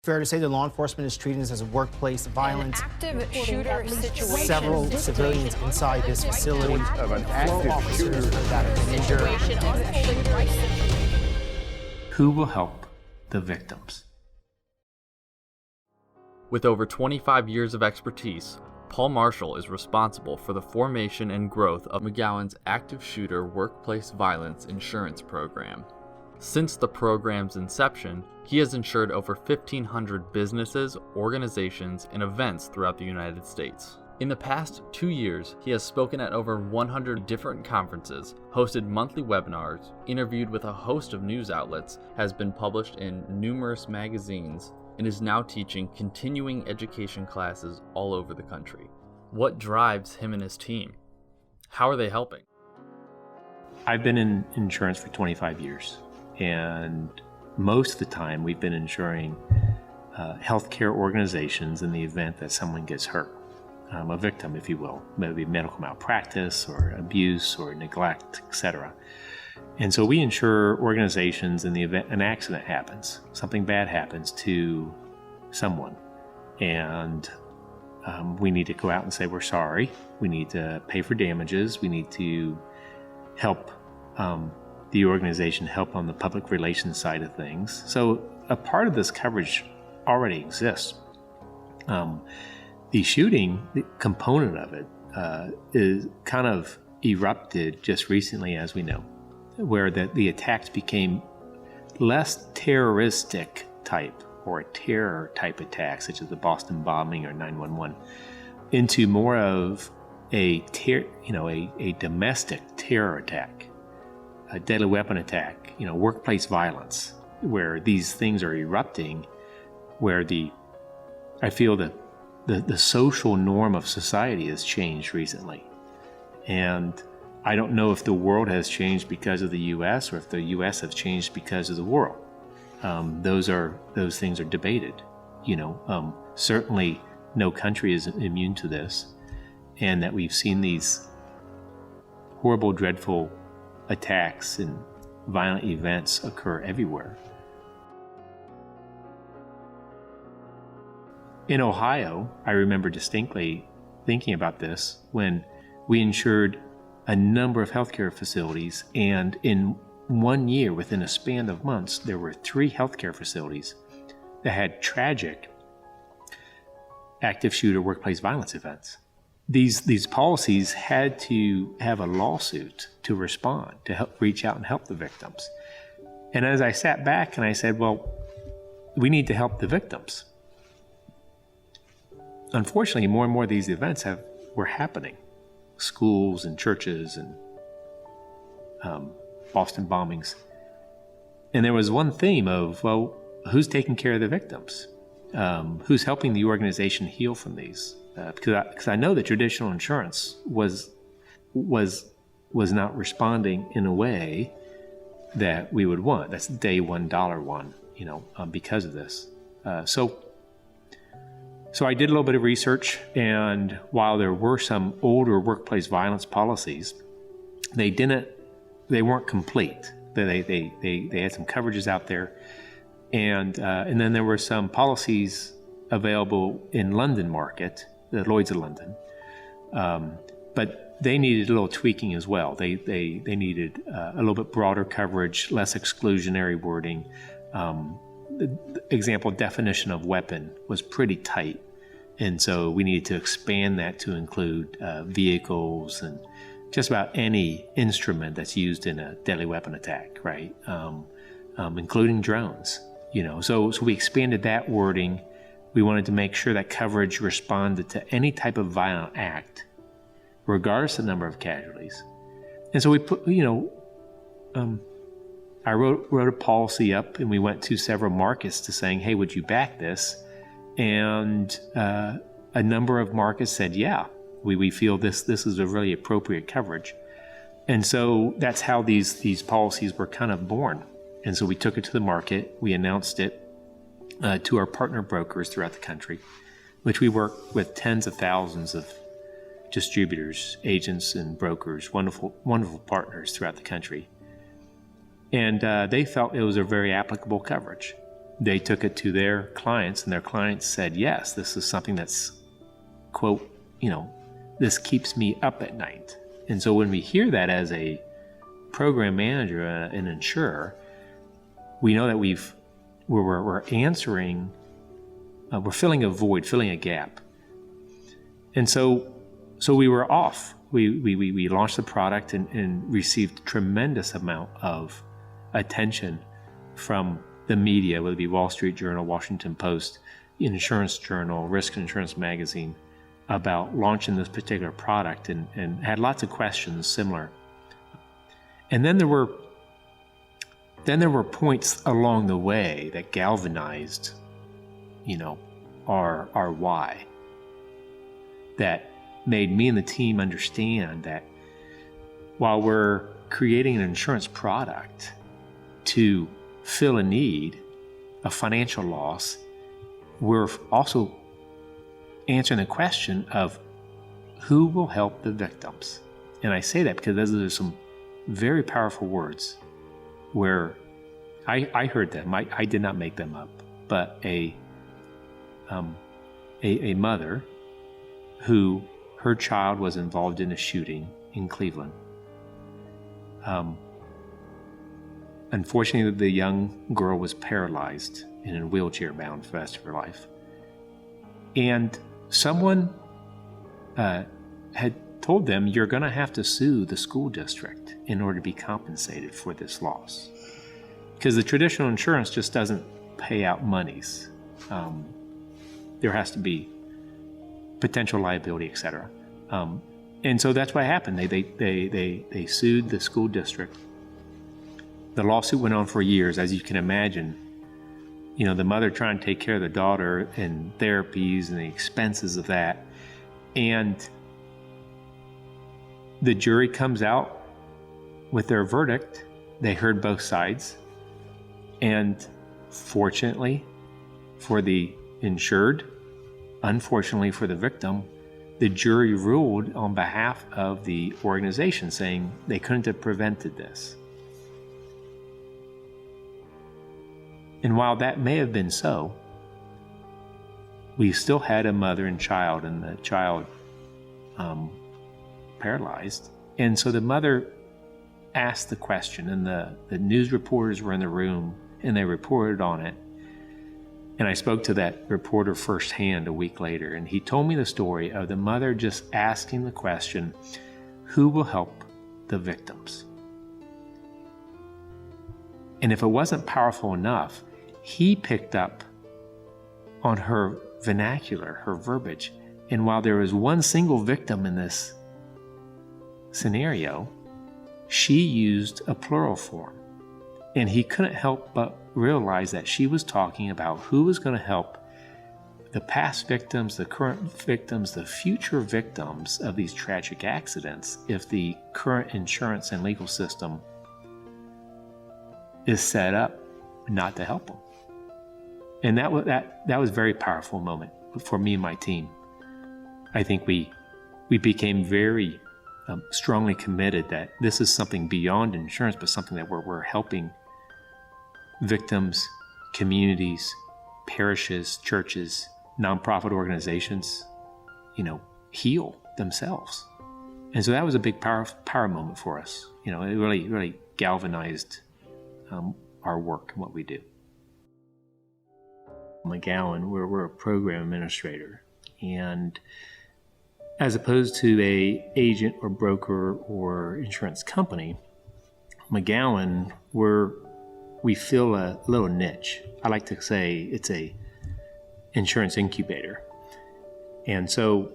Fair to say that law enforcement is treating this as a workplace violence. Active shooter situation. Several civilians inside this facility. Of an active shooter that have been injured. Who will help the victims? With over 25 years of expertise, Paul Marshall is responsible for the formation and growth of McGowan's Active Shooter Workplace Violence Insurance Program. Since the program's inception, he has insured over 1,500 businesses, organizations, and events throughout the United States. In the past 2 years, he has spoken at over 100 different conferences, hosted monthly webinars, interviewed with a host of news outlets, has been published in numerous magazines, and is now teaching continuing education classes all over the country. What drives him and his team? How are they helping? I've been in insurance for 25 years, and most of the time we've been insuring healthcare organizations in the event that someone gets hurt, a victim, if you will, maybe medical malpractice or abuse or neglect, etc. And so we insure organizations in the event an accident happens, something bad happens to someone, and we need to go out and say we're sorry. We need to pay for damages. We need to help the organization help on the public relations side of things. So a part of this coverage already exists. The shooting component of it is kind of erupted just recently, as we know, where the attacks became less terroristic type or terror type attacks, such as the Boston bombing or 9/11, into more of a domestic terror attack, a deadly weapon attack, workplace violence, where these things are erupting, where I feel that the social norm of society has changed recently. And I don't know if the world has changed because of the U.S. or if the U.S. has changed because of the world. Those things are debated. Certainly no country is immune to this, and that we've seen these horrible, dreadful attacks and violent events occur everywhere. In Ohio, I remember distinctly thinking about this when we insured a number of healthcare facilities, and in 1 year, within a span of months, there were 3 healthcare facilities that had tragic active shooter workplace violence events. These policies had to have a lawsuit to respond, to help reach out and help the victims. And as I sat back and I said, well, we need to help the victims. Unfortunately, more and more of these events were happening. Schools and churches and Boston bombings. And there was one theme of, well, who's taking care of the victims? Who's helping the organization heal from these? Because I know that traditional insurance was not responding in a way that we would want. That's day one, dollar one, because of this. So I did a little bit of research, and while there were some older workplace violence policies, they weren't complete. They had some coverages out there, and then there were some policies available in London market, the Lloyd's of London, but they needed a little tweaking as well. They needed a little bit broader coverage, less exclusionary wording. The example definition of weapon was pretty tight, and so we needed to expand that to include vehicles and just about any instrument that's used in a deadly weapon attack, right? Including drones. So we expanded that wording. We wanted to make sure that coverage responded to any type of violent act, regardless of the number of casualties. And so we put, I wrote a policy up, and we went to several markets to saying, hey, would you back this? And a number of markets said, yeah, we feel this is a really appropriate coverage. And so that's how these policies were kind of born. And so we took it to the market. We announced it to our partner brokers throughout the country, which we work with tens of thousands of distributors, agents, and brokers, wonderful partners throughout the country. And they felt it was a very applicable coverage. they took it to their clients, and their clients said, yes, this is something that's, quote, this keeps me up at night. And so when we hear that as a program manager, an insurer, we know that we're answering, we're filling a void, filling a gap. And so we were off. We launched the product and received tremendous amount of attention from the media, whether it be Wall Street Journal, Washington Post, Insurance Journal, Risk Insurance Magazine, about launching this particular product, and had lots of questions similar. And then there were points along the way that galvanized, our why, that made me and the team understand that while we're creating an insurance product to fill a need, a financial loss, we're also answering the question of who will help the victims. And I say that because those are some very powerful words where I heard them. I did not make them up, but a mother who her child was involved in a shooting in Cleveland. Unfortunately, the young girl was paralyzed and in a wheelchair bound for the rest of her life. And someone had told them, you're going to have to sue the school district in order to be compensated for this loss. Because the traditional insurance just doesn't pay out monies. There has to be potential liability, etc. And so that's what happened. They sued the school district. The lawsuit went on for years, as you can imagine. The mother trying to take care of the daughter and therapies and the expenses of that. And the jury comes out with their verdict. They heard both sides. And fortunately for the insured, unfortunately for the victim, the jury ruled on behalf of the organization, saying they couldn't have prevented this. And while that may have been so, we still had a mother and child, and the child paralyzed. And so the mother asked the question, and the news reporters were in the room, and they reported on it. And I spoke to that reporter firsthand a week later, and he told me the story of the mother just asking the question, who will help the victims? And if it wasn't powerful enough, he picked up on her vernacular, her verbiage. And while there was one single victim in this scenario, she used a plural form. And he couldn't help but realize that she was talking about who was going to help the past victims, the current victims, the future victims of these tragic accidents if the current insurance and legal system is set up not to help them. And that was a very powerful moment for me and my team. I think we became very strongly committed that this is something beyond insurance, but something that we're helping victims, communities, parishes, churches, nonprofit organizations, heal themselves. And so that was a big power moment for us. It really galvanized our work and what we do. McGowan, we're a program administrator, and as opposed to a agent or broker or insurance company, McGowan, we fill a little niche. I like to say it's a insurance incubator. And so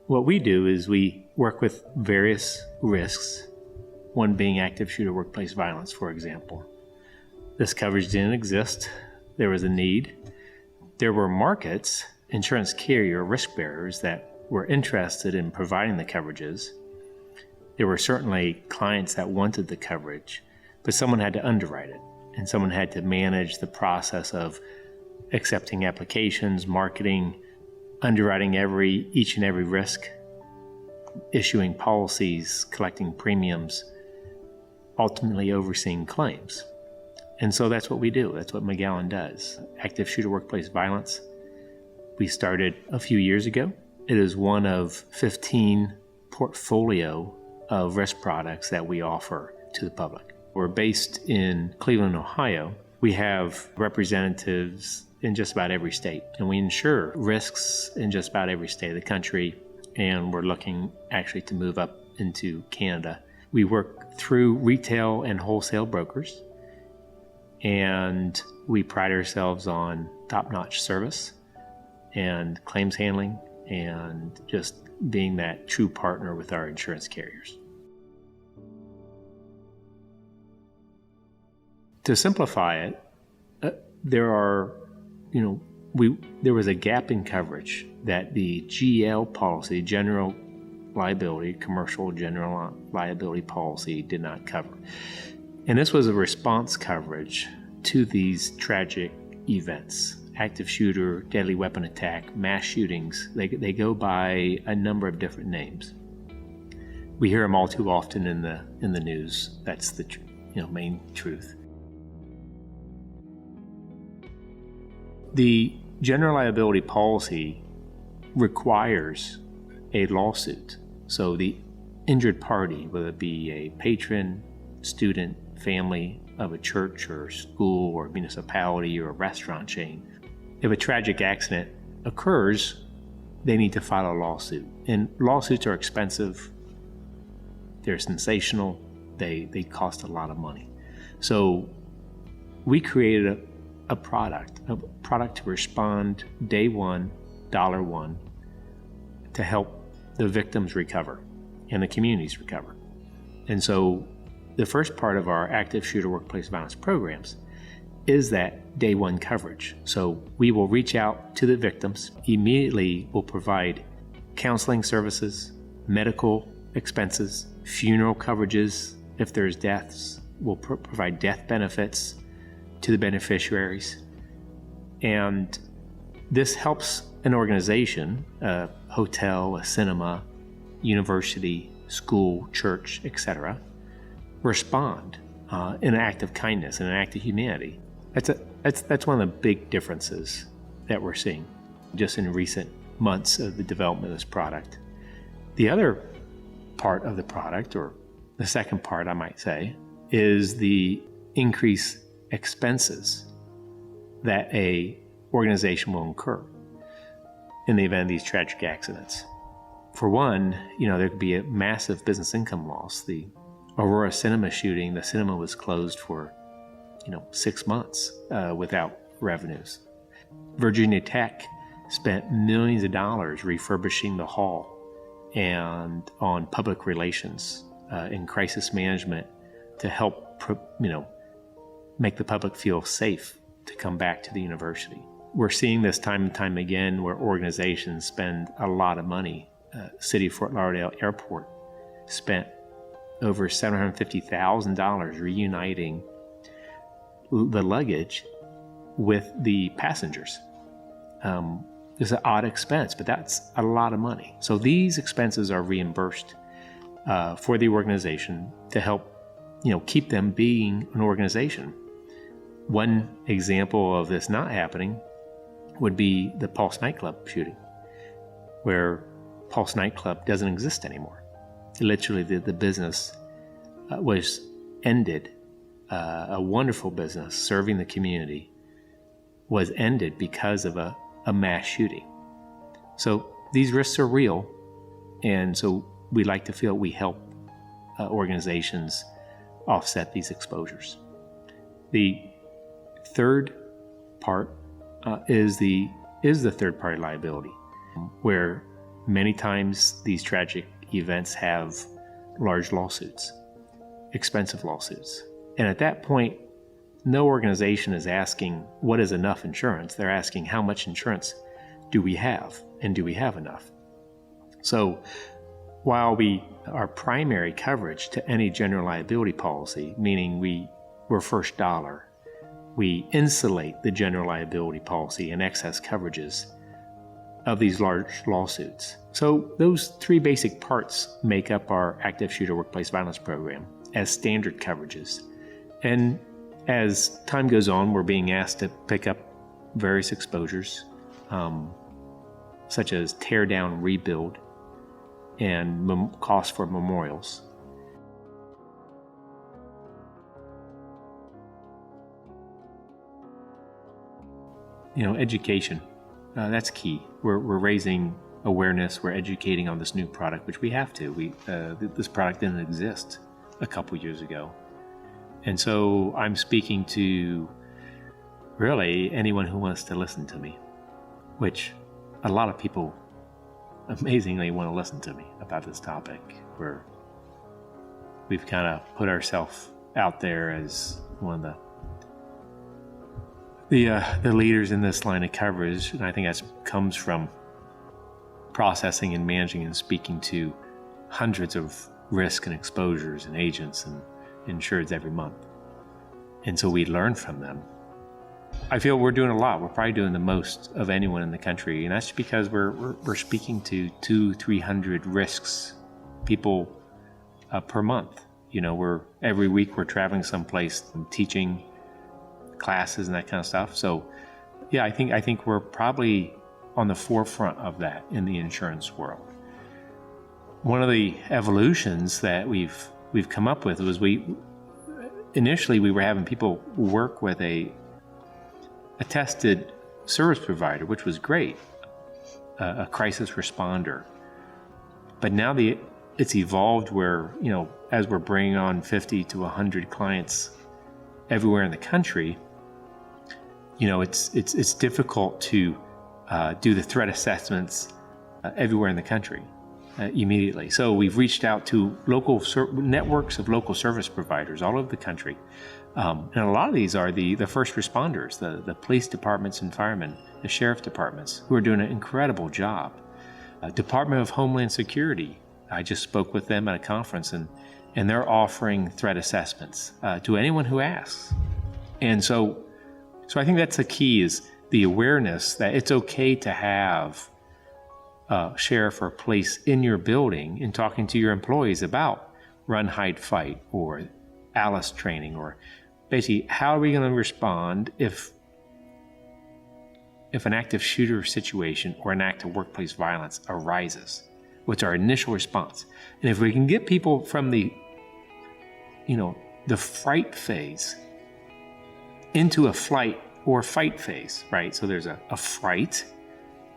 what we do is we work with various risks, one being active shooter workplace violence, for example. This coverage didn't exist. There was a need. There were markets, insurance carrier risk bearers that were interested in providing the coverages. There were certainly clients that wanted the coverage, but someone had to underwrite it, and someone had to manage the process of accepting applications, marketing, underwriting each and every risk, issuing policies, collecting premiums, ultimately overseeing claims. And so that's what we do. That's what McGowan does. Active shooter workplace violence. We started a few years ago. It is one of 15 portfolio of risk products that we offer to the public. We're based in Cleveland, Ohio. We have representatives in just about every state, and we insure risks in just about every state of the country, and we're looking actually to move up into Canada. We work through retail and wholesale brokers, and we pride ourselves on top-notch service and claims handling and just being that true partner with our insurance carriers. To simplify it, there was a gap in coverage that the GL policy, general liability, commercial general liability policy, did not cover. And this was a response coverage to these tragic events. Active shooter, deadly weapon attack, mass shootings, they go by a number of different names. We hear them all too often in the news. That's the main truth. The general liability policy requires a lawsuit. So the injured party, whether it be a patron, student, family of a church or school or municipality or a restaurant chain, if a tragic accident occurs, they need to file a lawsuit. And lawsuits are expensive. They're sensational. They cost a lot of money. So we created a product to respond day one, dollar one, to help the victims recover and the communities recover. And so the first part of our active shooter workplace violence programs is that day one coverage. So we will reach out to the victims, immediately will provide counseling services, medical expenses, funeral coverages. If there's deaths, we'll provide death benefits to the beneficiaries. And this helps an organization, a hotel, a cinema, university, school, church, etc., respond in an act of kindness, in an act of humanity. That's one of the big differences that we're seeing just in recent months of the development of this product. The other part of the product, or the second part I might say, is the increased expenses that a organization will incur in the event of these tragic accidents. For one, there could be a massive business income loss. The Aurora Cinema shooting, the cinema was closed for 6 months without revenues. Virginia Tech spent millions of dollars refurbishing the hall and on public relations in crisis management to help make the public feel safe to come back to the university. We're seeing this time and time again where organizations spend a lot of money. City of Fort Lauderdale Airport spent over $750,000 reuniting the luggage with the passengers. It's an odd expense, but that's a lot of money. So these expenses are reimbursed for the organization to help keep them being an organization. One example of this not happening would be the Pulse nightclub shooting, where Pulse nightclub doesn't exist anymore. Literally, the business was ended. A wonderful business serving the community was ended because of a mass shooting. So these risks are real, and so we like to feel we help organizations offset these exposures. The third part is the third-party liability, where many times these tragic events have large lawsuits, expensive lawsuits. And at that point, no organization is asking what is enough insurance. They're asking how much insurance do we have, and do we have enough? So while our primary coverage to any general liability policy, meaning we're first dollar, we insulate the general liability policy and excess coverages of these large lawsuits. So those three basic parts make up our active shooter workplace violence program as standard coverages. And As time goes on, we're being asked to pick up various exposures, such as tear down, rebuild, and cost for memorials. Education, that's key. We're raising awareness, we're educating on this new product, which we have to. This product didn't exist a couple years ago. And so I'm speaking to really anyone who wants to listen to me, which a lot of people amazingly want to listen to me about this topic, where we've kind of put ourselves out there as one of the leaders in this line of coverage. And I think that comes from processing and managing and speaking to hundreds of risk and exposures and agents and insureds every month. And so we learn from them. I feel we're doing a lot. We're probably doing the most of anyone in the country. And that's because we're speaking to 200-300 risks people per month. Every week we're traveling someplace and teaching classes and that kind of stuff. So yeah, I think we're probably on the forefront of that in the insurance world. One of the evolutions that we've come up with was initially we were having people work with a tested service provider, which was great, a crisis responder. But now it's evolved where, as we're bringing on 50 to 100 clients everywhere in the country, it's difficult to do the threat assessments everywhere in the country immediately. So we've reached out to local networks of local service providers all over the country. And a lot of these are the first responders, the police departments and firemen, the sheriff departments, who are doing an incredible job. Department of Homeland Security, I just spoke with them at a conference, and they're offering threat assessments to anyone who asks. And so I think that's the key, is the awareness that it's okay to have sheriff or police in your building and talking to your employees about run, hide, fight, or ALICE training, or basically how are we going to respond if an active shooter situation or an act of workplace violence arises. What's our initial response? And if we can get people from the fright phase into a flight or fight phase, right? So there's a fright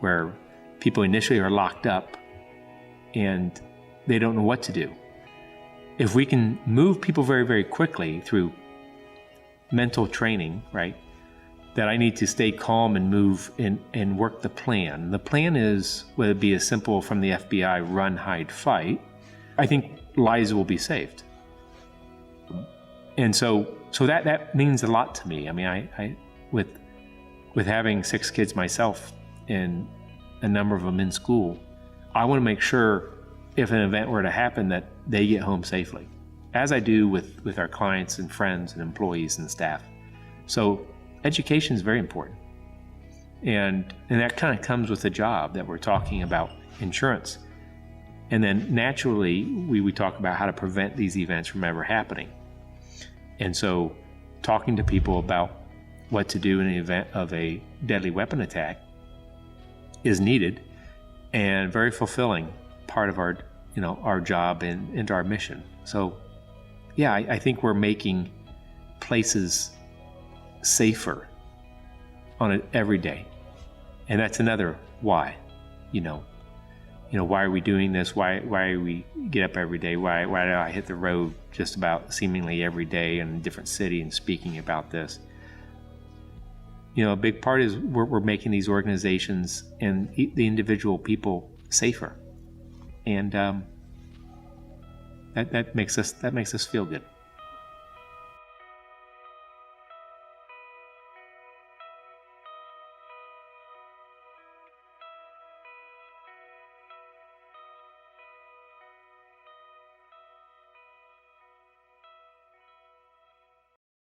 where people initially are locked up and they don't know what to do. If we can move people very, very quickly through mental training, right? That I need to stay calm and move and work the plan. The plan is, whether it be as simple from the FBI, run, hide, fight, I think lives will be saved. And so that means a lot to me. I mean, I with having 6 kids myself and a number of them in school, I want to make sure if an event were to happen that they get home safely, as I do with our clients and friends and employees and staff. So education is very important. And that kind of comes with the job that we're talking about, insurance. And then naturally, we talk about how to prevent these events from ever happening. And so talking to people about what to do in the event of a deadly weapon attack is needed and very fulfilling part of our job and our mission. So yeah, I think we're making places safer on it every day. And that's another why, why are we doing this? Why we get up every day? Why do I hit the road just about seemingly every day in a different city and speaking about this? A big part is we're making these organizations and the individual people safer. And that makes us feel good.